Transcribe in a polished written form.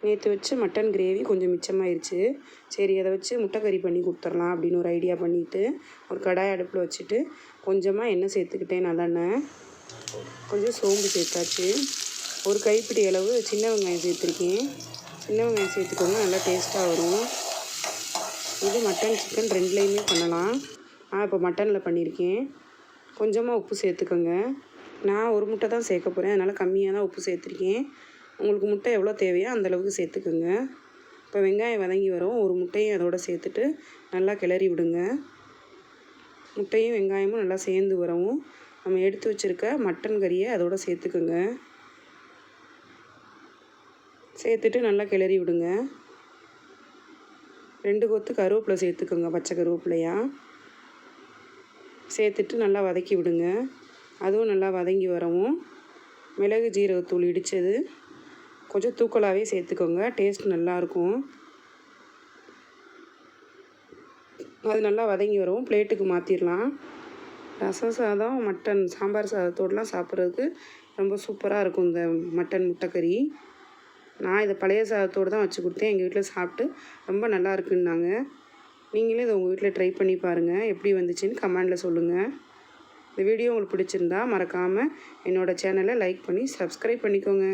நேற்று வச்சு mutton gravy கொஞ்சம் மிச்சமாயிருச்சு. சரி அதை வச்சு முட்டைக்கறி பண்ணி கொடுத்துர்லாம் அப்படின்னு ஒரு ஐடியா பண்ணிவிட்டு ஒரு கடாய் அடுப்பில் வச்சுட்டு கொஞ்சமாக எண்ணெய் சேர்த்துக்கிட்டேன். நல்லெண்ணெய், கொஞ்சம் சோம்பு சேர்த்தாச்சு. ஒரு கைப்பிடி அளவு சின்ன வெங்காயம் சேர்த்துருக்கேன். சின்ன வெங்காயம் சேர்த்துக்கோங்க, நல்லா டேஸ்ட்டாக வரும். இது மட்டன் சிக்கன் ரெண்டுலேயுமே பண்ணலாம். நான் இப்போ மட்டனில் பண்ணியிருக்கேன். கொஞ்சமாக உப்பு சேர்த்துக்கோங்க. நான் ஒரு முட்டை தான் சேர்க்க போகிறேன், அதனால் கம்மியாக தான் உப்பு சேர்த்துருக்கேன். உங்களுக்கு முட்டை எவ்வளோ தேவையோ அந்தளவுக்கு சேர்த்துக்குங்க. இப்போ வெங்காயம் வதங்கி வரும், ஒரு முட்டையும் அதோடு சேர்த்துட்டு நல்லா கிளறி விடுங்க. முட்டையும் வெங்காயமும் நல்லா சேர்ந்து வரவும் நம்ம எடுத்து வச்சுருக்க மட்டன் கறியை அதோடு சேர்த்துக்குங்க. சேர்த்துட்டு நல்லா கிளறி விடுங்க. 2 கொத்து கருவேப்பிலை சேர்த்துக்கோங்க, பச்சை கருவேப்பிலையா சேர்த்துட்டு நல்லா வதக்கி விடுங்க. அதுவும் நல்லா வதங்கி வரவும் மிளகு ஜீரகத்தூள் இடித்தது கொஞ்சம் தூக்கலாகவே சேர்த்துக்கோங்க, டேஸ்ட் நல்லாயிருக்கும். அது நல்லா வதங்கி வரவும் பிளேட்டுக்கு மாற்றிடலாம். ரசம் சாதம், மட்டன் சாம்பார் சாதத்தோடலாம் சாப்பிட்றதுக்கு ரொம்ப சூப்பராக இருக்கும் இந்த மட்டன் முட்டைக்கறி. நான் இதை பழைய சாதத்தோடு தான் வச்சு கொடுத்தேன். எங்கள் வீட்டில் சாப்பிட்டு ரொம்ப நல்லா இருக்குன்னாங்க. நீங்களே இதை உங்கள் வீட்டில் ட்ரை பண்ணி பாருங்கள். எப்படி வந்துச்சுன்னு கமெண்டில் சொல்லுங்கள். இந்த வீடியோ உங்களுக்கு பிடிச்சிருந்தா மறக்காமல் என்னோடய சேனலை லைக் பண்ணி சப்ஸ்கிரைப் பண்ணிக்கோங்க.